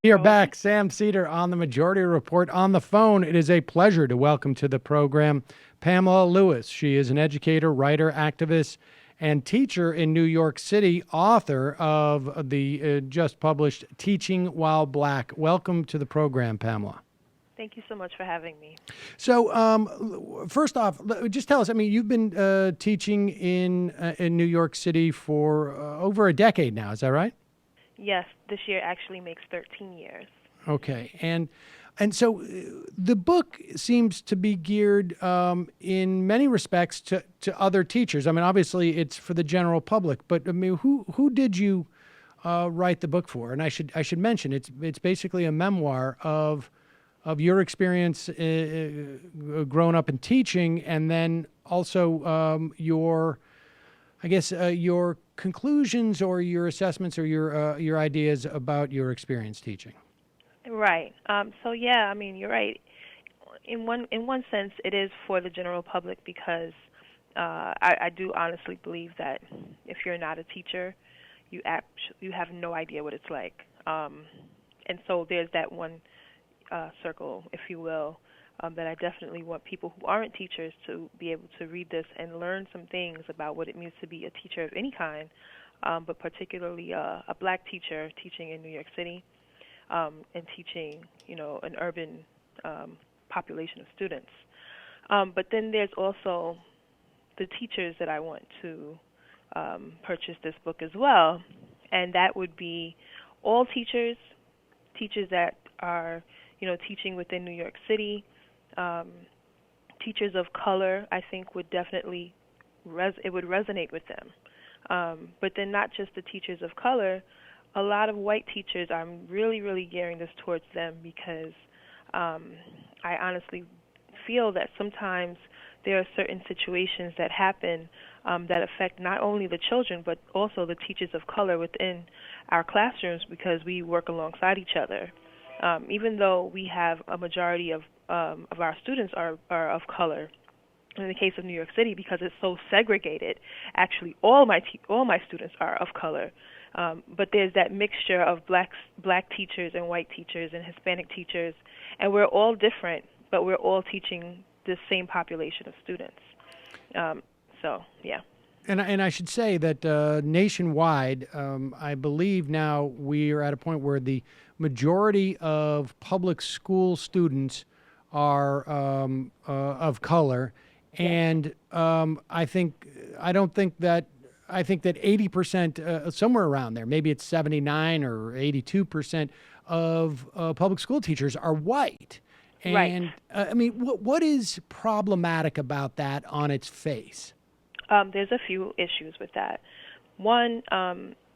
We are back. Sam Seder on the Majority Report on the phone. It is a pleasure to welcome to the program Pamela Lewis. She is an educator, writer, activist, and teacher in New York City, author of the just published Teaching While Black. Welcome to the program, Pamela. Thank you so much for having me. So, first off, just tell us. I mean, you've been teaching in New York City for over a decade now. Is that right? Yes, this year actually makes 13 years. Okay, and so the book seems to be geared in many respects to other teachers. I mean, obviously it's for the general public, but I mean, who did you write the book for? And I should mention it's basically a memoir of your experience growing up in teaching, and then also your conclusions or your assessments or your ideas about your experience teaching. Right. So yeah, I mean, you're right. In one sense, it is for the general public because I do honestly believe that if you're not a teacher, you have no idea what it's like. And so there's that one circle, if you will, that I definitely want people who aren't teachers to be able to read this and learn some things about what it means to be a teacher of any kind, but particularly a black teacher teaching in New York City and teaching, an urban population of students. But then there's also the teachers that I want to purchase this book as well, and that would be all teachers that are, teaching within New York City. Teachers of color, I think, would definitely it would resonate with them. But then not just the teachers of color, a lot of white teachers, I'm really, really gearing this towards them because I honestly feel that sometimes there are certain situations that happen that affect not only the children but also the teachers of color within our classrooms because we work alongside each other. Even though we have a majority of our students are of color, in the case of New York City, because it's so segregated, actually all my students are of color. But there's that mixture of black teachers and white teachers and Hispanic teachers, and we're all different, but we're all teaching the same population of students. So, yeah. And I should say that nationwide, I believe now we are at a point where the majority of public school students are of color, and I think that 80%, somewhere around there, maybe it's 79 or 82% of public school teachers are white. And right. I mean, what is problematic about that on its face? There's a few issues with that. One,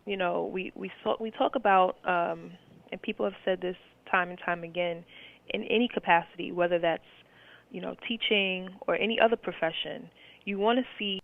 we talk about, and people have said this time and time again, in any capacity, whether that's teaching or any other profession, you want to see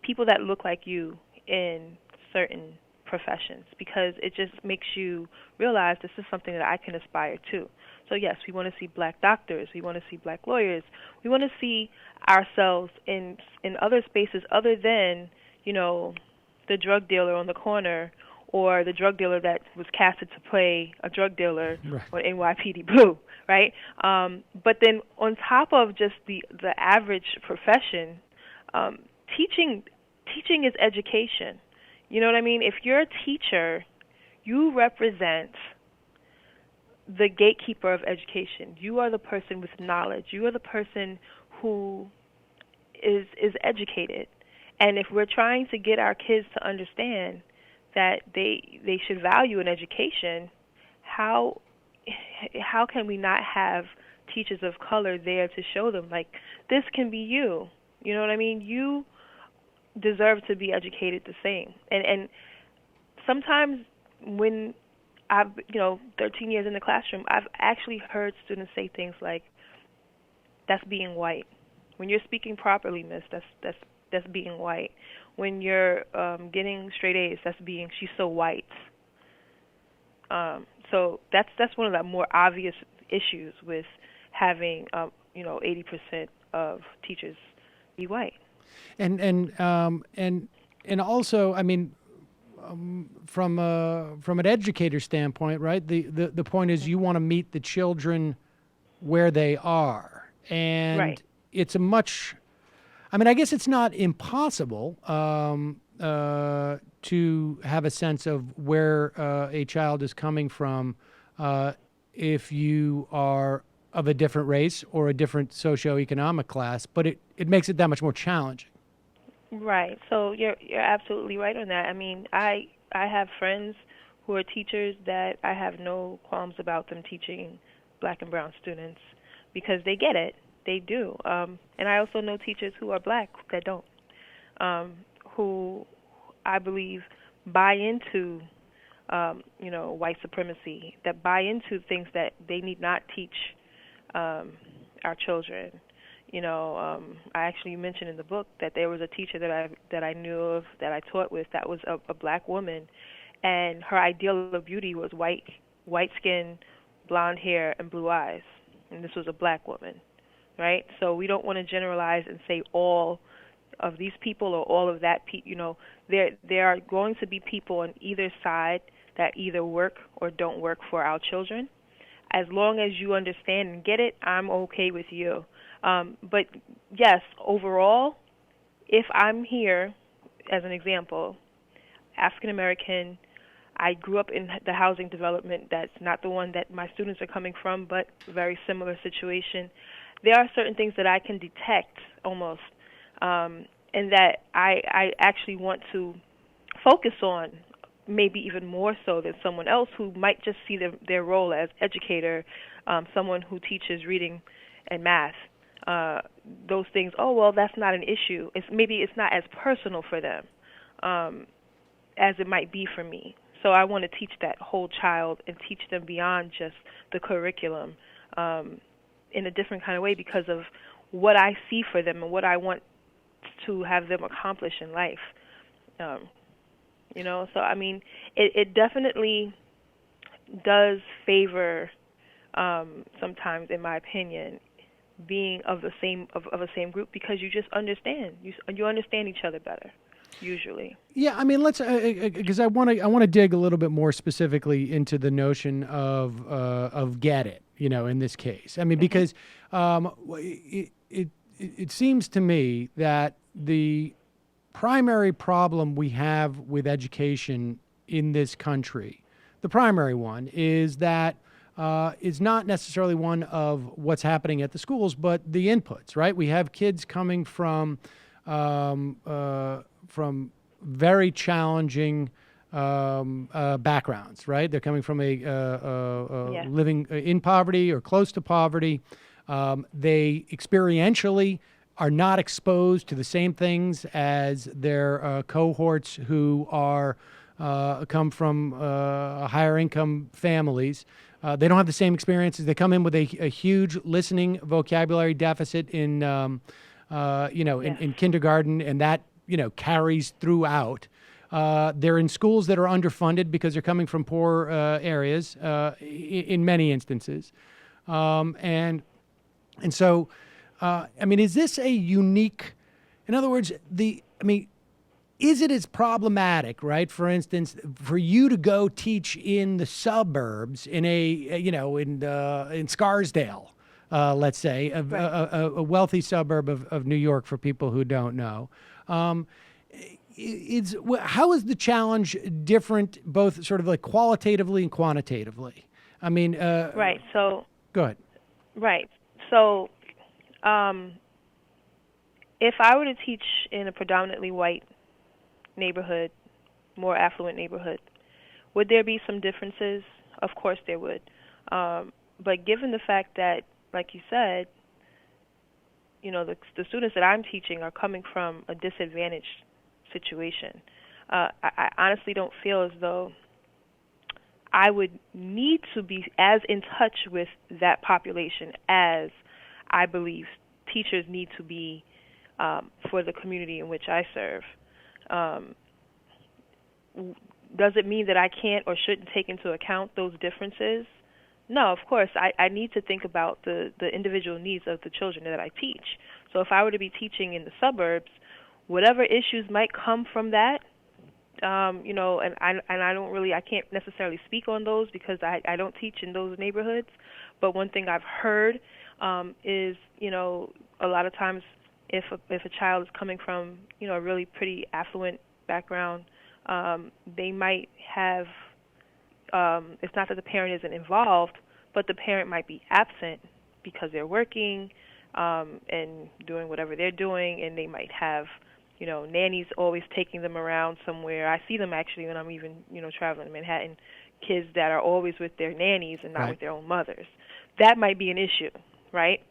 people that look like you in certain professions because it just makes you realize this is something that I can aspire to. So yes, we want to see black doctors, we want to see black lawyers, we want to see ourselves in other spaces other than, the drug dealer on the corner or the drug dealer that was casted to play a drug dealer on NYPD Blue, right? But then on top of just the average profession, teaching is education. You know what I mean? If you're a teacher, you represent the gatekeeper of education. You are the person with knowledge. You are the person who is educated. And if we're trying to get our kids to understand that they should value an education, how can we not have teachers of color there to show them, like, this can be you? You know what I mean? You deserve to be educated the same. And sometimes when I've 13 years in the classroom, I've actually heard students say things like, "That's being white." When you're speaking properly, miss, that's being white. When you're getting straight A's, she's so white. So that's one of the more obvious issues with having 80% of teachers be white. And also, I mean, from an educator standpoint, right? The point is you want to meet the children where they are, and Right. it's a much. I mean, I guess it's not impossible to have a sense of where a child is coming from if you are of a different race or a different socioeconomic class, but it makes it that much more challenging. Right. So you're absolutely right on that. I mean, I have friends who are teachers that I have no qualms about them teaching black and brown students because they get it. They do. And I also know teachers who are black that don't, who I believe buy into white supremacy, that buy into things that they need not teach our children. I actually mentioned in the book that there was a teacher that I knew of, that I taught with, that was a black woman, and her ideal of beauty was white skin, blonde hair, and blue eyes. And this was a black woman, right? So we don't want to generalize and say all of these people or all of that people. There are going to be people on either side that either work or don't work for our children. As long as you understand and get it, I'm okay with you. But yes, overall, if I'm here, as an example, African American, I grew up in the housing development that's not the one that my students are coming from, but very similar situation. There are certain things that I can detect almost, and that I actually want to focus on, maybe even more so than someone else who might just see their role as educator, someone who teaches reading and math. Those things, oh, well, that's not an issue. Maybe it's not as personal for them as it might be for me. So I want to teach that whole child and teach them beyond just the curriculum in a different kind of way because of what I see for them and what I want to have them accomplish in life. So I mean, it definitely does favor sometimes, in my opinion, being of the same of a same group because you just understand you understand each other better usually. Yeah, I mean, let's because I want to dig a little bit more specifically into the notion of get it. In this case, I mean, because it seems to me that the primary problem we have with education in this country, the primary one, is that is not necessarily one of what's happening at the schools, but the inputs, right? We have kids coming from very challenging backgrounds, right? They're coming from Yeah. living in poverty or close to poverty. They experientially are not exposed to the same things as their cohorts who are come from higher income families. They don't have the same experiences. They come in with a huge listening vocabulary deficit in in kindergarten, and that carries throughout. They're in schools that are underfunded because they're coming from poor areas in many instances, and so I mean, is this a unique? In other words, is it as problematic, right? For instance, for you to go teach in the suburbs in in Scarsdale, let's say, a wealthy suburb of New York, for people who don't know. How is the challenge different, both sort of like qualitatively and quantitatively? I mean, Right. So. Go ahead. Right. So, if I were to teach in a predominantly white neighborhood, more affluent neighborhood, would there be some differences? Of course there would. But given the fact that, like you said, the students that I'm teaching are coming from a disadvantaged situation, I honestly don't feel as though I would need to be as in touch with that population as I believe teachers need to be for the community in which I serve. Does it mean that I can't or shouldn't take into account those differences? No, of course. I need to think about the individual needs of the children that I teach. So if I were to be teaching in the suburbs, whatever issues might come from that, and I can't necessarily speak on those because I don't teach in those neighborhoods. But one thing I've heard is, a lot of times if a child is coming from, a really pretty affluent background, they might have, it's not that the parent isn't involved, but the parent might be absent because they're working and doing whatever they're doing, and they might have, nannies always taking them around somewhere. I see them actually when I'm even, traveling in Manhattan, kids that are always with their nannies and not with their own mothers. That might be an issue, right?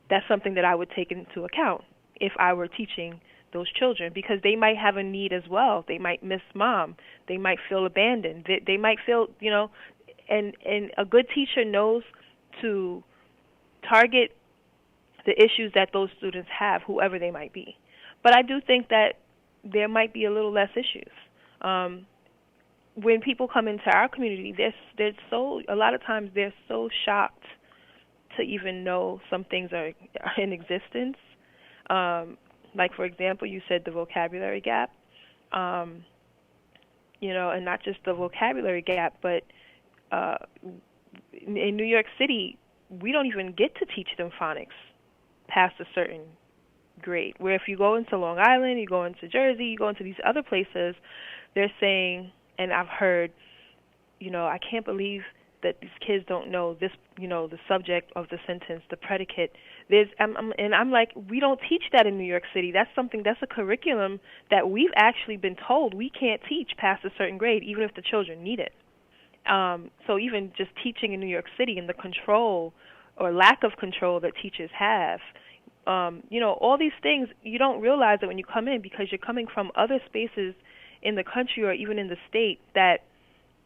That's something that I would take into account if I were teaching those children, because they might have a need as well. They might miss mom. They might feel abandoned. They might feel, and a good teacher knows to target the issues that those students have, whoever they might be. But I do think that there might be a little less issues. When people come into our community, a lot of times they're so shocked to even know some things are in existence. Like, for example, you said the vocabulary gap, and not just the vocabulary gap, but in New York City, we don't even get to teach them phonics past a certain grade. Where if you go into Long Island, you go into Jersey, you go into these other places, they're saying, and I've heard, I can't believe that these kids don't know this, the subject of the sentence, the predicate. I'm like, we don't teach that in New York City. That's a curriculum that we've actually been told we can't teach past a certain grade, even if the children need it. So even just teaching in New York City and the control or lack of control that teachers have, all these things, you don't realize it when you come in because you're coming from other spaces in the country or even in the state that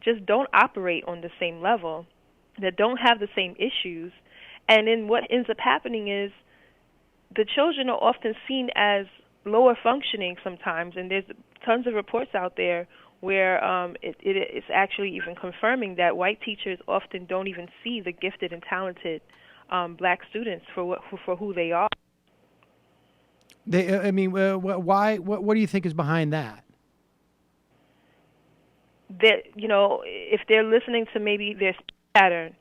just don't operate on the same level, that don't have the same issues. And then what ends up happening is the children are often seen as lower functioning sometimes, and there's tons of reports out there where it's actually even confirming that white teachers often don't even see the gifted and talented black students for who they are. Why? What do you think is behind that? That, if they're listening to maybe their speech pattern,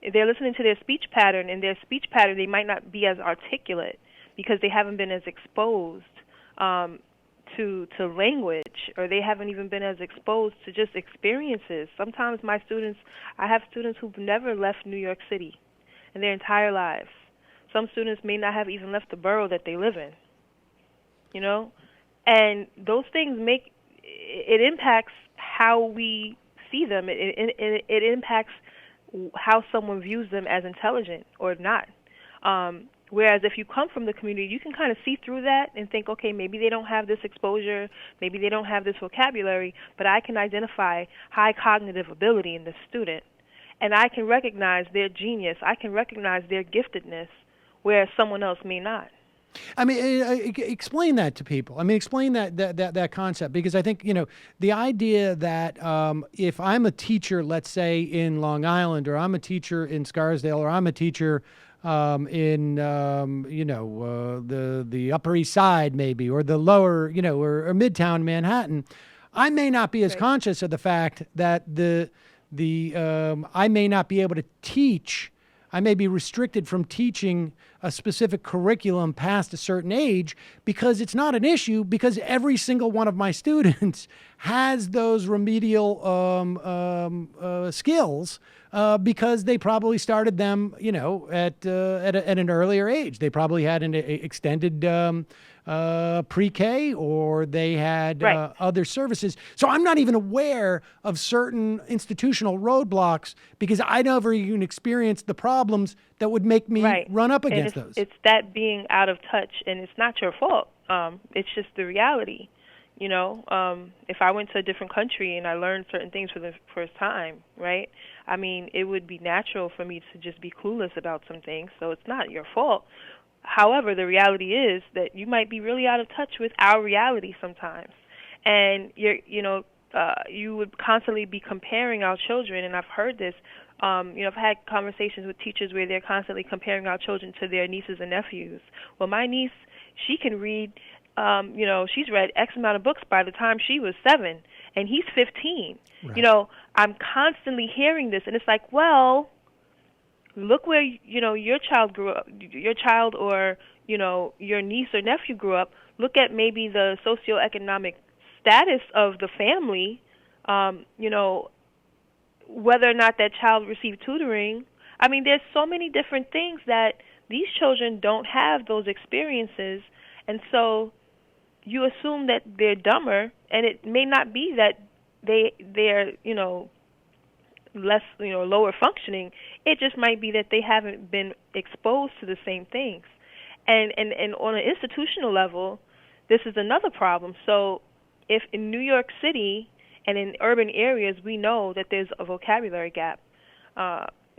if they're listening to their speech pattern, and their speech pattern, they might not be as articulate because they haven't been as exposed to language, or they haven't even been as exposed to just experiences. Sometimes I have students who've never left New York City in their entire lives. Some students may not have even left the borough that they live in, and those things it impacts how we see them. It impacts how someone views them as intelligent or not. Whereas if you come from the community, you can kind of see through that and think, okay, maybe they don't have this exposure, maybe they don't have this vocabulary, but I can identify high cognitive ability in the student, and I can recognize their genius. I can recognize their giftedness, whereas someone else may not. Explain that to people. Explain that concept, because I think, the idea that if I'm a teacher, let's say in Long Island, or I'm a teacher in Scarsdale, or I'm a teacher in the Upper East Side maybe, or the lower, or Midtown Manhattan, I may not be as conscious of the fact that I may not be able to teach. I may be restricted from teaching a specific curriculum past a certain age because it's not an issue, because every single one of my students has those remedial skills because they probably started them, at an earlier age. They probably had an extended pre-K, or they had other services. So I'm not even aware of certain institutional roadblocks because I never even experienced the problems that would make me run up against those. It's that being out of touch, and it's not your fault. It's just the reality. If I went to a different country and I learned certain things for the first time, right? It would be natural for me to just be clueless about some things, so it's not your fault. However, the reality is that you might be really out of touch with our reality sometimes, and you would constantly be comparing our children. And I've heard this. I've had conversations with teachers where they're constantly comparing our children to their nieces and nephews. Well, my niece, she can read. She's read X amount of books by the time she was 7, and he's 15. Right. You know, I'm constantly hearing this, and it's like, well, look where your child grew up, your child or your niece or nephew grew up. Look at maybe the socioeconomic status of the family. You know, whether or not that child received tutoring. I mean, there's so many different things that these children don't have those experiences, and so you assume that they're dumber, and it may not be that they're less lower functioning. It just might be that they haven't been exposed to the same things, and on an institutional level, this is another problem. So if in New York City and in urban areas we know that there's a vocabulary gap,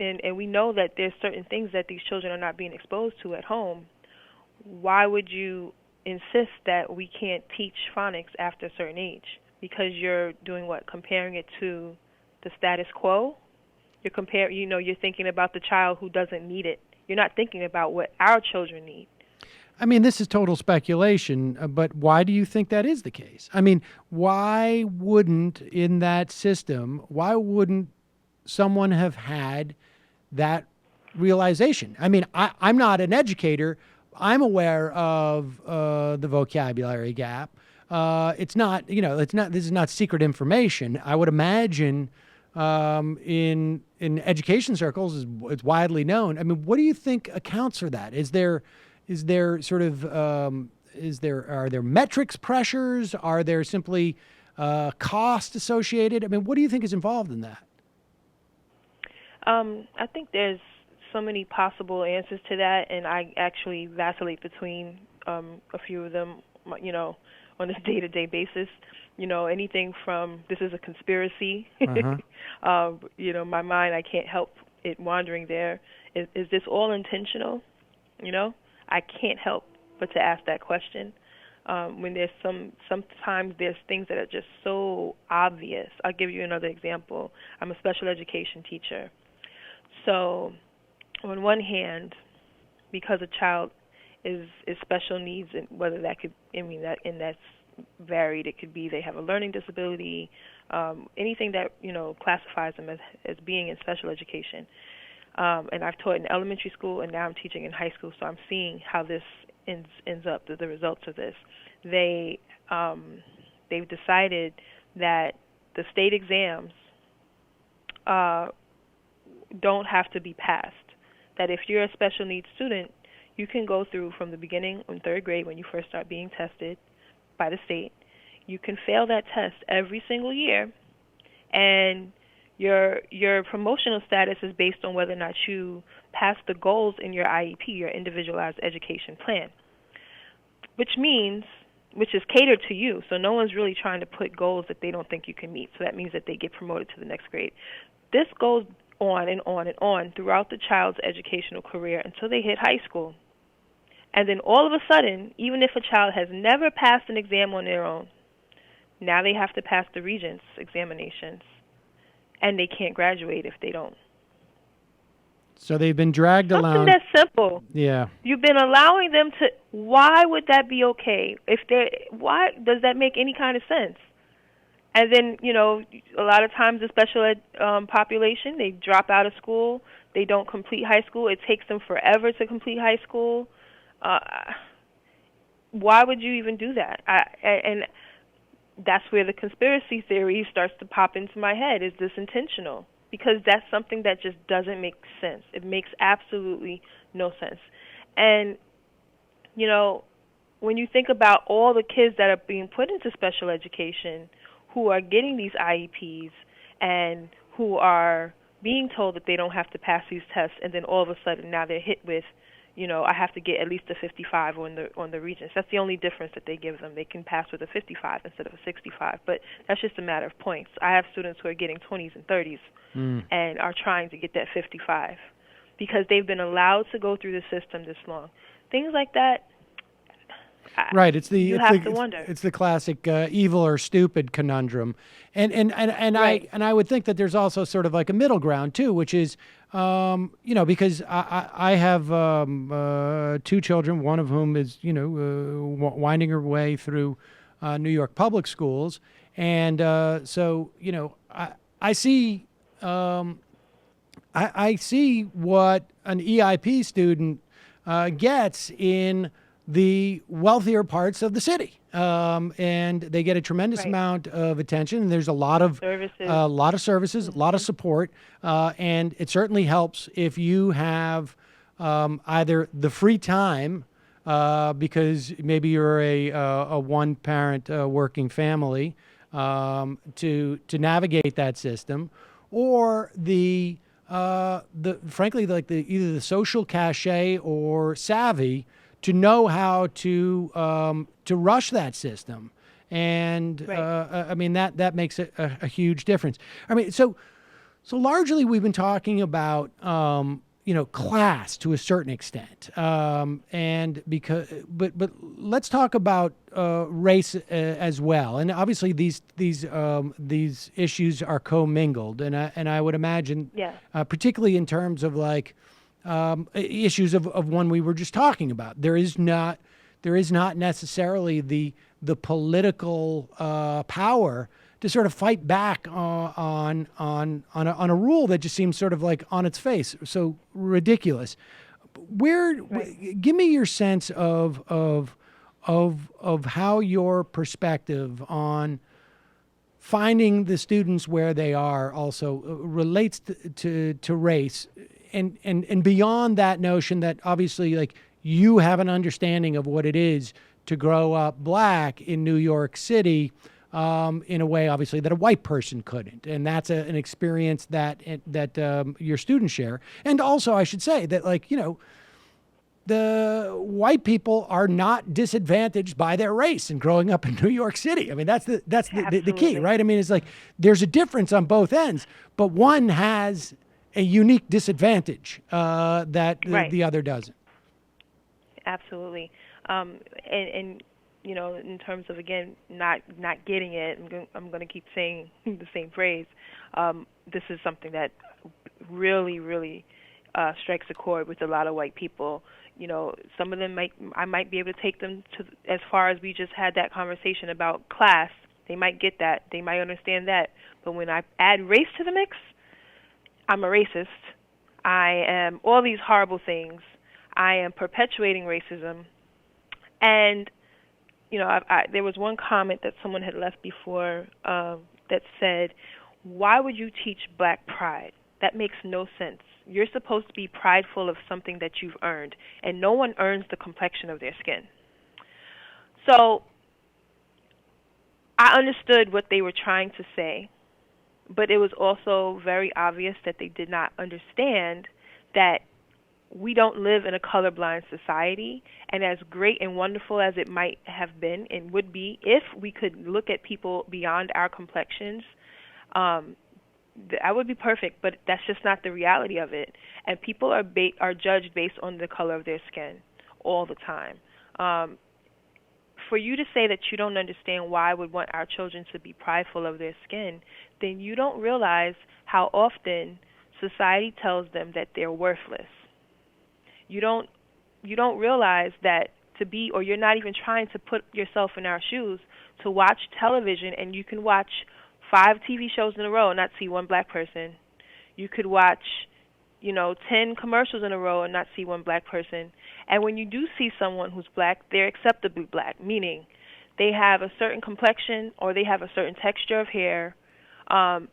and we know that there's certain things that these children are not being exposed to at home, why would you insist that we can't teach phonics after a certain age? Because you're doing what? Comparing it to the status quo? You're thinking about the child who doesn't need it. You're not thinking about what our children need. I mean, this is total speculation, but why do you think that is the case? I mean, why wouldn't, in that system, why wouldn't someone have had that realization? I mean, I'm not an educator. I'm aware of the vocabulary gap. It's not, this is not secret information. I would imagine in education circles, it's widely known. I mean, what do you think accounts for that? Are there metrics pressures? Are there simply cost associated? I mean, what do you think is involved in that? I think there's so many possible answers to that, and I actually vacillate between a few of them, on this day-to-day basis. Anything from this is a conspiracy. Uh-huh. My mind, I can't help it wandering there. Is this all intentional? I can't help but to ask that question. When there's sometimes there's things that are just so obvious. I'll give you another example. I'm a special education teacher. So on one hand, because a child is special needs, and whether that could, that's varied. It could be they have a learning disability, anything that classifies them as being in special education. And I've taught in elementary school, and now I'm teaching in high school, so I'm seeing how this ends up, the results of this. They've decided that the state exams don't have to be passed. That if you're a special needs student, you can go through from the beginning in third grade when you first start being tested by the state. You can fail that test every single year, and your promotional status is based on whether or not you pass the goals in your IEP, your individualized education plan, which is catered to you. So no one's really trying to put goals that they don't think you can meet. So that means that they get promoted to the next grade. This goes on and on and on throughout the child's educational career until they hit high school. And then all of a sudden, even if a child has never passed an exam on their own, now they have to pass the Regents examinations, and they can't graduate if they don't. So they've been dragged along. Something that's simple. Yeah. You've been allowing them to. Why would that be okay? Why does that make any kind of sense? And then, a lot of times the special ed population, they drop out of school. They don't complete high school. It takes them forever to complete high school. Why would you even do that? And that's where the conspiracy theory starts to pop into my head. Is this intentional? Because that's something that just doesn't make sense. It makes absolutely no sense. And, when you think about all the kids that are being put into special education who are getting these IEPs and who are being told that they don't have to pass these tests, and then all of a sudden now they're hit with, I have to get at least a 55 on the Regents. That's the only difference that they give them. They can pass with a 55 instead of a 65, but that's just a matter of points. I have students who are getting 20s and 30s and are trying to get that 55 because they've been allowed to go through the system this long. Things like that. Right, it's you have to wonder. It's the classic evil or stupid conundrum, and Right. I would think that there's also sort of like a middle ground too, which is because I have two children, one of whom is winding her way through New York public schools, And so, I see I see what an EIP student gets in the wealthier parts of the city, and they get a tremendous Right. amount of attention. And there's Services. a lot of services, a lot of support, and it certainly helps if you have either the free time. Because maybe you're a one-parent working family, to navigate that system, or the frankly, like either the social cachet or savvy to know how to rush that system. And Right. I mean, that makes a huge difference. I mean, so largely we've been talking about class to a certain extent, and but let's talk about race as well. And obviously these issues are commingled, and I would imagine, Yeah. particularly in terms of like issues of one we were just talking about. There is not necessarily the political power to sort of fight back on a rule that just seems sort of like on its face so ridiculous. Right. Give me your sense of how your perspective on finding the students where they are also relates to race, and beyond that notion that obviously like you have an understanding of what it is to grow up black in New York City, in a way obviously that a white person couldn't, and that's an experience that your students share. And also I should say that like the white people are not disadvantaged by their race in growing up in New York City. I mean, that's the key, Absolutely. right? I mean, it's like there's a difference on both ends, but one has a unique disadvantage that Right. the other doesn't. Absolutely. And in terms of again not getting it, I'm going to keep saying the same phrase. This is something that really, really strikes a chord with a lot of white people. Some of them I might be able to take them to as far as we just had that conversation about class. They might get that. They might understand that. But when I add race to the mix, I'm a racist. I am all these horrible things. I am perpetuating racism. And there was one comment that someone had left before that said, "Why would you teach black pride? That makes no sense. You're supposed to be prideful of something that you've earned, and no one earns the complexion of their skin." So I understood what they were trying to say, but it was also very obvious that they did not understand that we don't live in a colorblind society, and as great and wonderful as it might have been and would be if we could look at people beyond our complexions, that would be perfect, but that's just not the reality of it. And people are judged based on the color of their skin all the time. For you to say that you don't understand why I would want our children to be prideful of their skin, then you don't realize how often society tells them that they're worthless. You don't realize that or you're not even trying to put yourself in our shoes to watch television, and you can watch 5 TV shows in a row and not see one black person. You could watch 10 commercials in a row and not see one black person. And when you do see someone who's black, they're acceptably black, meaning they have a certain complexion or they have a certain texture of hair. And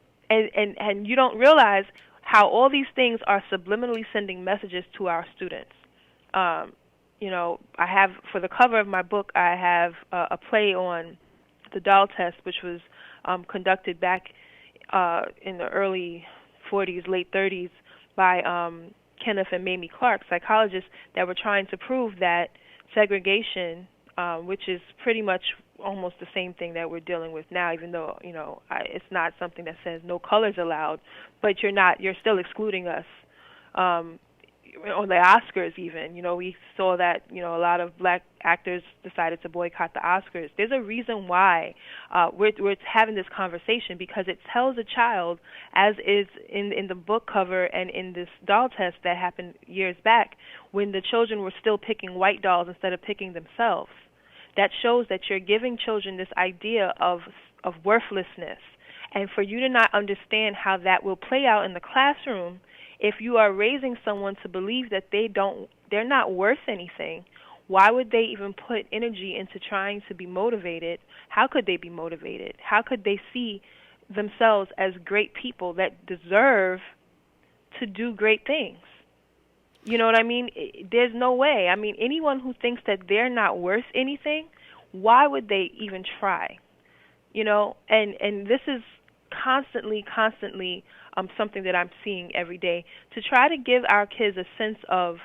you don't realize how all these things are subliminally sending messages to our students. I have, for the cover of my book, I have a play on the doll test, which was conducted back in the early 40s, late 30s by Kenneth and Mamie Clark, psychologists that were trying to prove that segregation, which is pretty much almost the same thing that we're dealing with now, even though it's not something that says no colors allowed, but you're still excluding us. On the Oscars even, we saw that, a lot of black actors decided to boycott the Oscars. There's a reason why we're having this conversation, because it tells a child, as is in the book cover and in this doll test that happened years back, when the children were still picking white dolls instead of picking themselves. That shows that you're giving children this idea of of worthlessness. And for you to not understand how that will play out in the classroom, if you are raising someone to believe that they're not worth anything, why would they even put energy into trying to be motivated? How could they be motivated? How could they see themselves as great people that deserve to do great things? You know what I mean? There's no way. I mean, anyone who thinks that they're not worth anything, why would they even try? You know, and this is constantly something that I'm seeing every day, to try to give our kids a sense of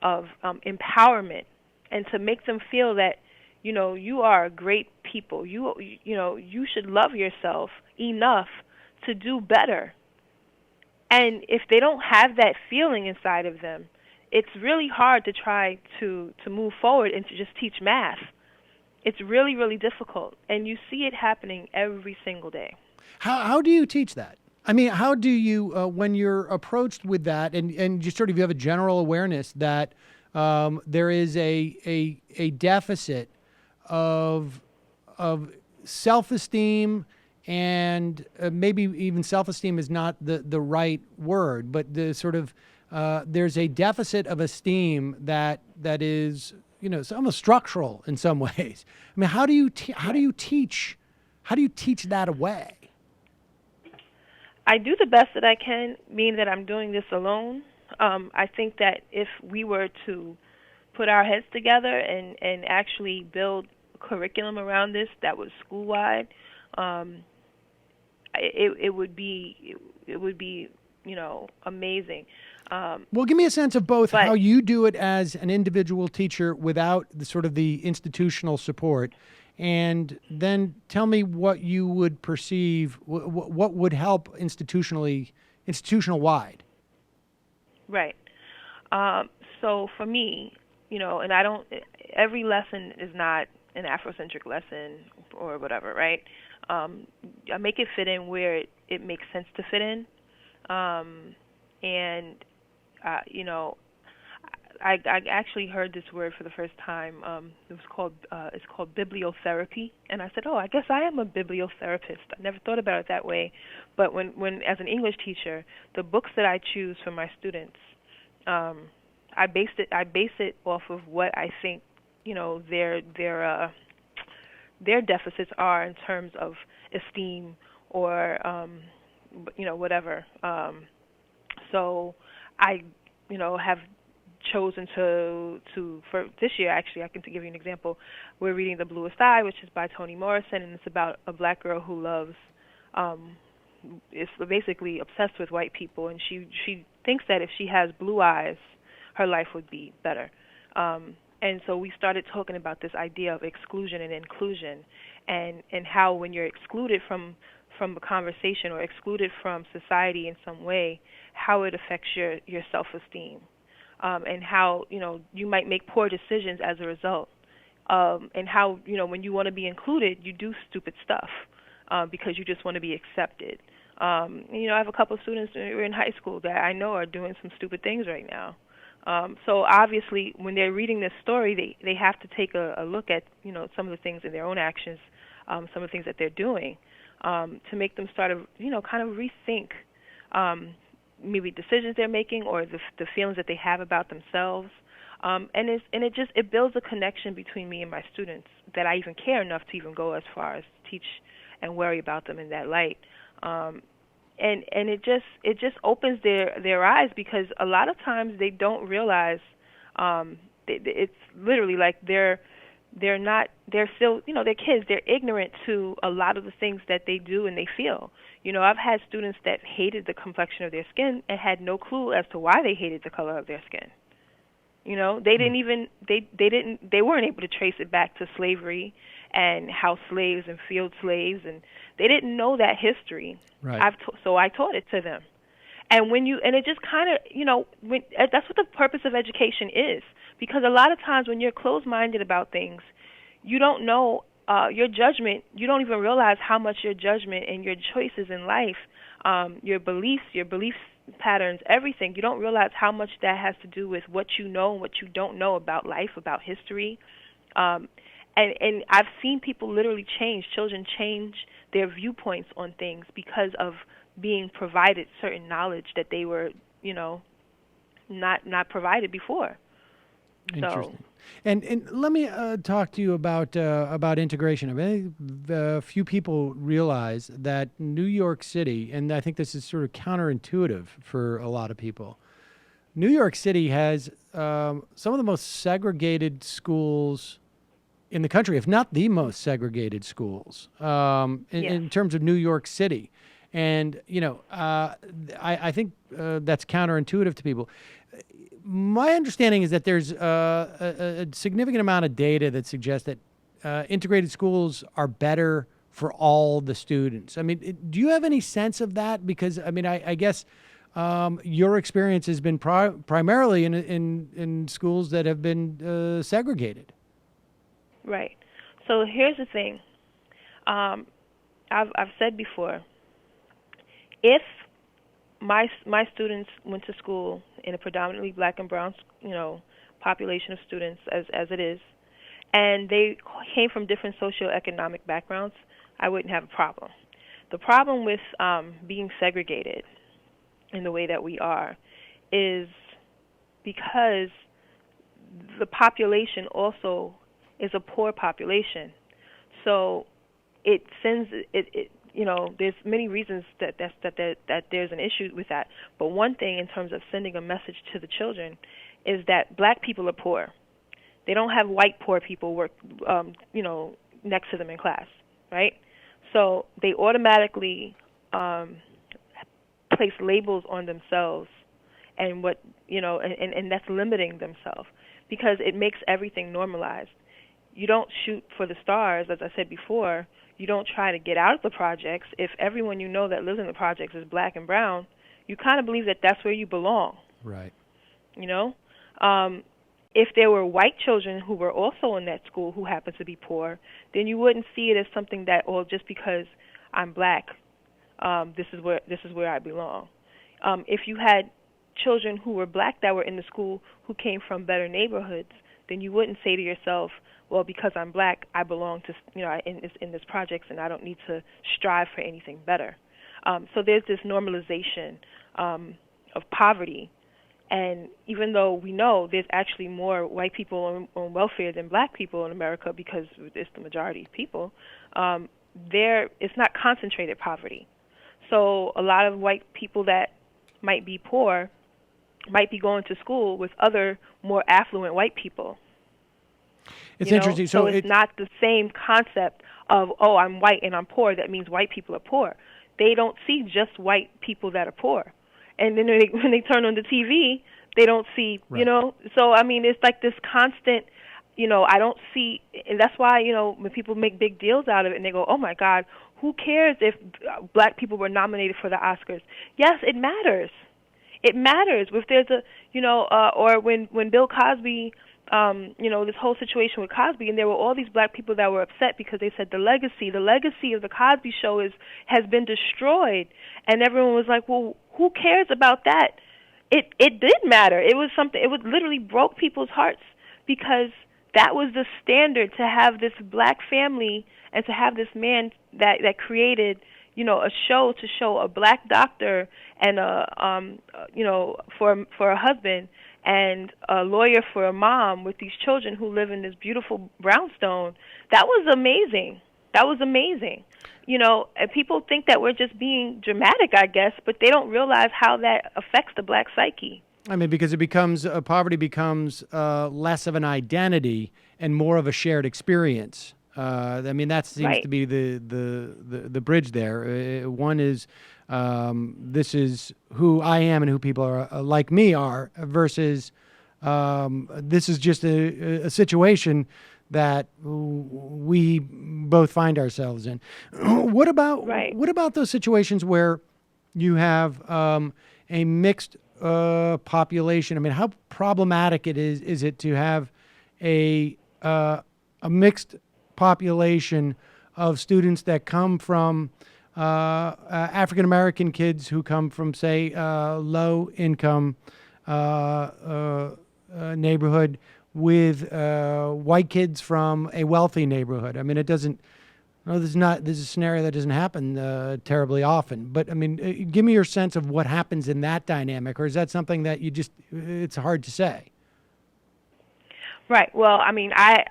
empowerment, and to make them feel that, you know, you are great people. You know, you should love yourself enough to do better. And if they don't have that feeling inside of them, it's really hard to try to move forward and to just teach math. It's really, really difficult, and you see it happening every single day. How do you teach that? I mean, how do you, when you're approached with that, and just sort of you have a general awareness that there is a deficit of self-esteem, and maybe even self-esteem is not the right word, but the sort of there's a deficit of esteem that is, you know, it's almost structural in some ways. I mean, how do you teach that away? I do the best that I can, meaning that I'm doing this alone. I think that if we were to put our heads together and actually build curriculum around this that was school-wide, it would be, you know, amazing. Well, give me a sense of both how you do it as an individual teacher without the sort of the institutional support, and then tell me what you would perceive, what would help institutional-wide. Right. So for me, you know, and every lesson is not an Afrocentric lesson or whatever, right? I make it fit in where it makes sense to fit in. You know, I actually heard this word for the first time. It's called bibliotherapy, and I said, "Oh, I guess I am a bibliotherapist." I never thought about it that way, but when as an English teacher, the books that I choose for my students, I base it off of what I think, you know, their deficits are in terms of esteem or you know, whatever. So I, you know, have chosen to for this year, actually, I can give you an example. We're reading The Bluest Eye, which is by Toni Morrison, and it's about a black girl who loves, is basically obsessed with white people, and she thinks that if she has blue eyes, her life would be better. And so we started talking about this idea of exclusion and inclusion, and how when you're excluded from a conversation or excluded from society in some way, how it affects your self-esteem, and how, you know, you might make poor decisions as a result, and how, you know, when you want to be included, you do stupid stuff because you just want to be accepted. You know, I have a couple of students who are in high school that I know are doing some stupid things right now. So obviously, when they're reading this story, they have to take a look at, you know, some of the things in their own actions, some of the things that they're doing, to make them start to, you know, kind of rethink maybe decisions they're making or the feelings that they have about themselves. And it builds a connection between me and my students that I even care enough to even go as far as teach and worry about them in that light. And it just opens their eyes, because a lot of times they don't realize it's literally like they're still, you know, they're kids. They're ignorant to a lot of the things that they do and they feel. You know, I've had students that hated the complexion of their skin and had no clue as to why they hated the color of their skin. You know, they weren't able to trace it back to slavery and house slaves and field slaves, and they didn't know that history. Right. So I taught it to them. And it just kind of, you know, that's what the purpose of education is. Because a lot of times when you're closed-minded about things, you don't know your judgment. You don't even realize how much your judgment and your choices in life, your belief patterns, everything. You don't realize how much that has to do with what you know and what you don't know about life, about history. And I've seen people literally change. Children change their viewpoints on things because of being provided certain knowledge that they were, not provided before. Interesting. And let me talk to you about integration. I mean, the few people realize that New York City, and I think this is sort of counterintuitive for a lot of people. New York City has some of the most segregated schools in the country, if not the most segregated schools, in terms of New York City. And, I think that's counterintuitive to people. My understanding is that there's a significant amount of data that suggests that integrated schools are better for all the students. I mean, do you have any sense of that? Because, I mean, I guess your experience has been primarily in schools that have been segregated. Right. So here's the thing. I've said before, if my students went to school in a predominantly black and brown, population of students as it is, and they came from different socioeconomic backgrounds, I wouldn't have a problem. The problem with being segregated in the way that we are is because the population also is a poor population. So it sends it there's many reasons that there's an issue with that. But one thing in terms of sending a message to the children is that black people are poor. They don't have white poor people work next to them in class, right? So they automatically place labels on themselves and and that's limiting themselves because it makes everything normalized. You don't shoot for the stars, as I said before. You don't try to get out of the projects. If everyone that lives in the projects is black and brown, you kind of believe that that's where you belong. Right. If there were white children who were also in that school who happened to be poor, then you wouldn't see it as something that, just because I'm black, this is where I belong. If you had children who were black that were in the school who came from better neighborhoods, then you wouldn't say to yourself, well, because I'm black, I belong to in this projects, and I don't need to strive for anything better. So there's this normalization of poverty, and even though we know there's actually more white people on welfare than black people in America because it's the majority of people, it's not concentrated poverty. So a lot of white people that might be poor might be going to school with other more affluent white people. It's interesting. So it's not the same concept of, I'm white and I'm poor. That means white people are poor. They don't see just white people that are poor. And then when they turn on the TV, they don't see, right. So, I mean, it's like this constant, I don't see, and that's why, when people make big deals out of it and they go, oh, my God, who cares if black people were nominated for the Oscars? Yes, it matters. It matters. If there's or when Bill Cosby, this whole situation with Cosby, and there were all these black people that were upset because they said the legacy of the Cosby Show has been destroyed, and everyone was like, well, who cares about that? It did matter. It was something. It literally broke people's hearts because that was the standard, to have this black family and to have this man that created a show to show a black doctor and for a husband and a lawyer for a mom with these children who live in this beautiful brownstone. That was amazing. And people think that we're just being dramatic, I guess, but they don't realize how that affects the black psyche. I mean, because it becomes poverty becomes less of an identity and more of a shared experience. I mean, that seems right. to be the bridge there. One is this is who I am and who people are like me are, versus this is just a situation that we both find ourselves in. What about those situations where you have a mixed population? I mean, how problematic is it to have a mixed population of students that come from African American kids who come from, say, low income neighborhood with white kids from a wealthy neighborhood? I mean, it doesn't No, this is a scenario that doesn't happen terribly often. But I mean, give me your sense of what happens in that dynamic, or is that something that it's hard to say? Right. Well, I mean, I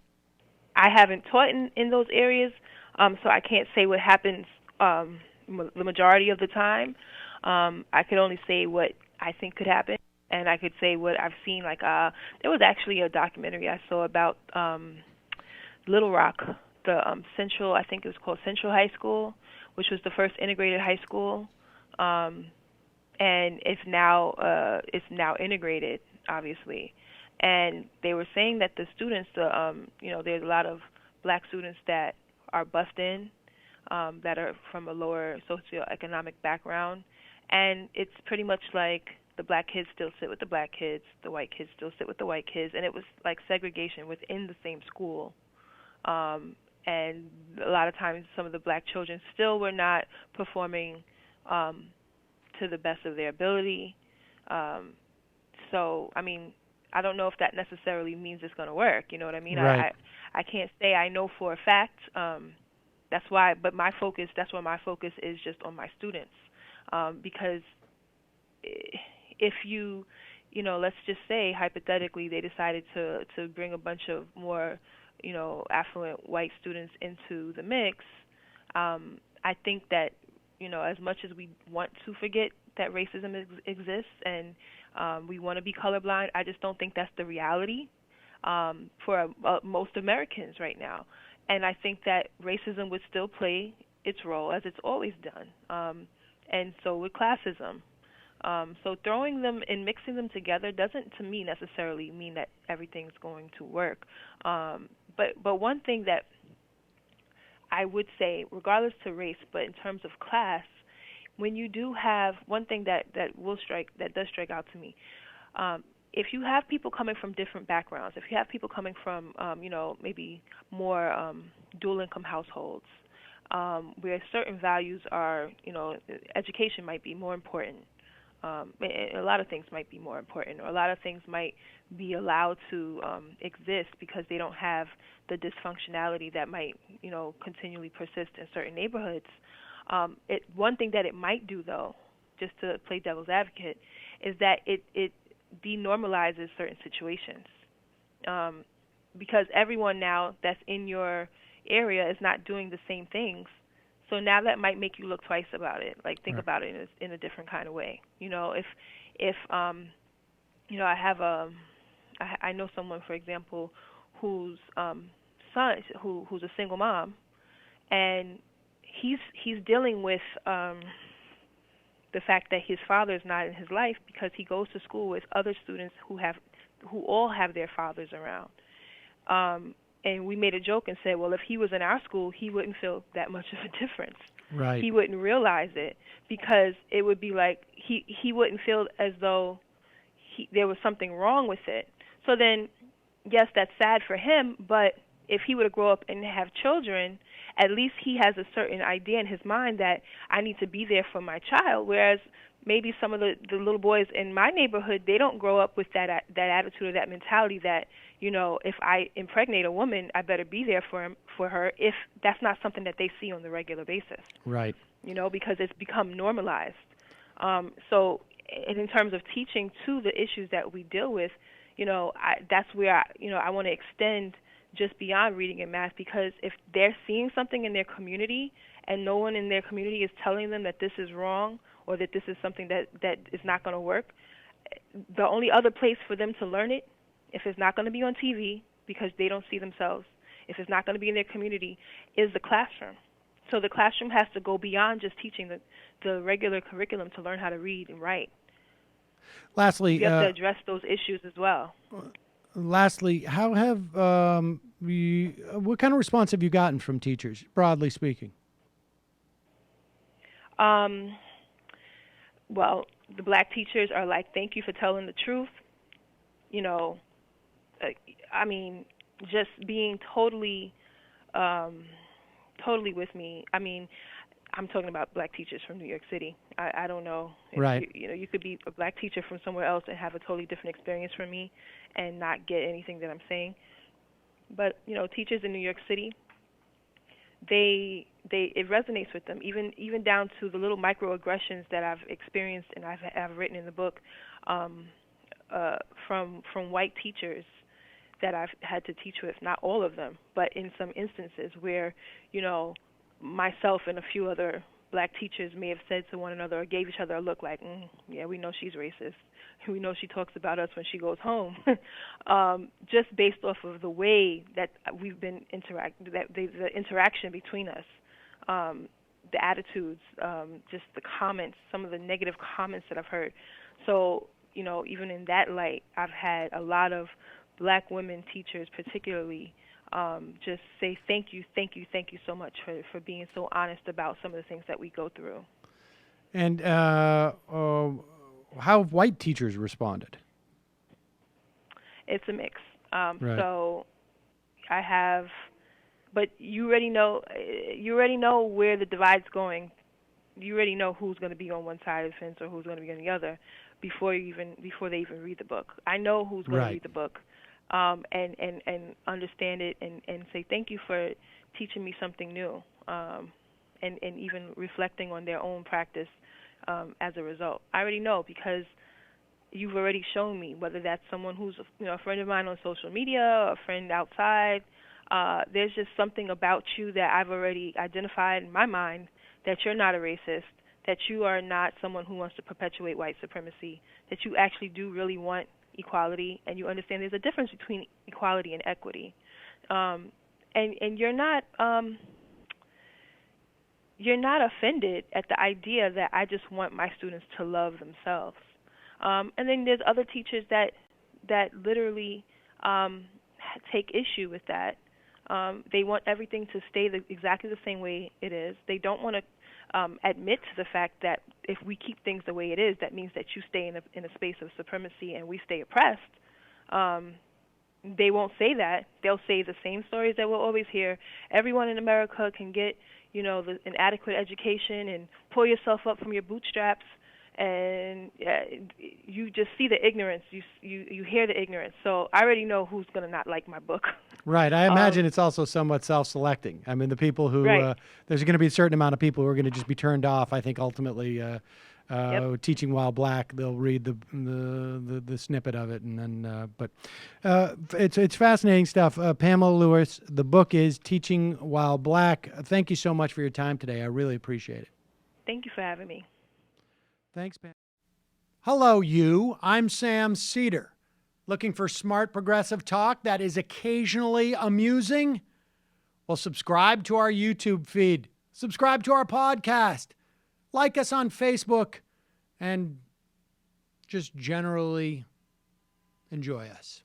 haven't taught in those areas, so I can't say what happens the majority of the time. I could only say what I think could happen, and I could say what I've seen. Like, there was actually a documentary I saw about Little Rock, the Central. I think it was called Central High School, which was the first integrated high school, um, and it's now integrated, obviously. And they were saying that the students, there's a lot of black students that are bused in, that are from a lower socioeconomic background, and it's pretty much like the black kids still sit with the black kids, the white kids still sit with the white kids, and it was like segregation within the same school. And a lot of times, some of the black children still were not performing um, to the best of their ability. Um, so, I mean, I don't know if that necessarily means it's going to work. You know what I mean? Right. I can't say I know for a fact. That's why, but that's why my focus is just on my students, because if let's just say hypothetically they decided to bring a bunch of more, affluent white students into the mix. I think that, as much as we want to forget that racism exists and we want to be colorblind, I just don't think that's the reality for most Americans right now. And I think that racism would still play its role as it's always done. And so would classism. So throwing them and mixing them together doesn't, to me, necessarily mean that everything's going to work. But one thing that I would say, regardless to race, but in terms of class, when you do have one thing that does strike out to me, if you have people coming from different backgrounds, if you have people coming from maybe more dual income households, where certain values are, education might be more important. A lot of things might be more important, or a lot of things might be allowed to exist because they don't have the dysfunctionality that might, continually persist in certain neighborhoods. One thing that it might do, though, just to play devil's advocate, is that it denormalizes certain situations, because everyone now that's in your area is not doing the same things. So now that might make you look twice about it, like think Right. about it in a different kind of way. If I have I know someone, for example, whose son who's a single mom, and he's dealing with the fact that his father is not in his life because he goes to school with other students who all have their fathers around. And we made a joke and said, well, if he was in our school, he wouldn't feel that much of a difference. Right. He wouldn't realize it because it would be like he wouldn't feel as though there was something wrong with it. So then, yes, that's sad for him, but if he were to grow up and have children, at least he has a certain idea in his mind that I need to be there for my child, whereas maybe some of the little boys in my neighborhood, they don't grow up with that attitude or that mentality that, if I impregnate a woman, I better be there for her, if that's not something that they see on the regular basis. Right. Because it's become normalized. So in terms of teaching to the issues that we deal with, that's where I want to extend just beyond reading and math, because if they're seeing something in their community and no one in their community is telling them that this is wrong or that this is something that is not going to work, the only other place for them to learn it, if it's not going to be on TV because they don't see themselves, if it's not going to be in their community, is the classroom. So the classroom has to go beyond just teaching the regular curriculum to learn how to read and write. Lastly, You have to address those issues as well. how have what kind of response have you gotten from teachers, broadly speaking? Um, well, the black teachers are like, thank you for telling the truth. You know, I mean, just being totally with me. I mean, I'm talking about black teachers from New York City. I don't know if Right. you could be a black teacher from somewhere else and have a totally different experience from me and not get anything that I'm saying. But, teachers in New York City, it resonates with them, even down to the little microaggressions that I've experienced and I've written in the book, from white teachers that I've had to teach with. Not all of them, but in some instances where, myself and a few other black teachers may have said to one another or gave each other a look like, yeah, we know she's racist. We know she talks about us when she goes home. Just based off of the way that we've been the interaction between us, the attitudes, just the comments, some of the negative comments that I've heard. So, even in that light, I've had a lot of black women teachers particularly just say thank you so much for being so honest about some of the things that we go through. And how have white teachers responded? It's a mix. Right. So I have, but you already know where the divide's going. You already know who's going to be on one side of the fence or who's going to be on the other before they even read the book. I know who's going to read the book. And understand it and say thank you for teaching me something new, and even reflecting on their own practice as a result. I already know because you've already shown me, whether that's someone who's a friend of mine on social media, a friend outside. There's just something about you that I've already identified in my mind that you're not a racist, that you are not someone who wants to perpetuate white supremacy, that you actually do really want equality, and you understand there's a difference between equality and equity, and you're not offended at the idea that I just want my students to love themselves. And then there's other teachers that literally take issue with that. They want everything to stay exactly the same way it is. They don't want to admit to the fact that if we keep things the way it is, that means that you stay in a space of supremacy and we stay oppressed. They won't say that. They'll say the same stories that we'll always hear. Everyone in America can get, an adequate education and pull yourself up from your bootstraps. And you just see the ignorance. You hear the ignorance. So I already know who's going to not like my book. Right. I imagine it's also somewhat self-selecting. I mean, the people who there's going to be a certain amount of people who are going to just be turned off. I think ultimately, teaching while black, they'll read the snippet of it, and then. But it's fascinating stuff. Pamela Lewis. The book is Teaching While Black. Thank you so much for your time today. I really appreciate it. Thank you for having me. Thanks, Pam. Hello, you. I'm Sam Seder. Looking for smart progressive talk that is occasionally amusing? Well, subscribe to our YouTube feed. Subscribe to our podcast. Like us on Facebook. And just generally enjoy us.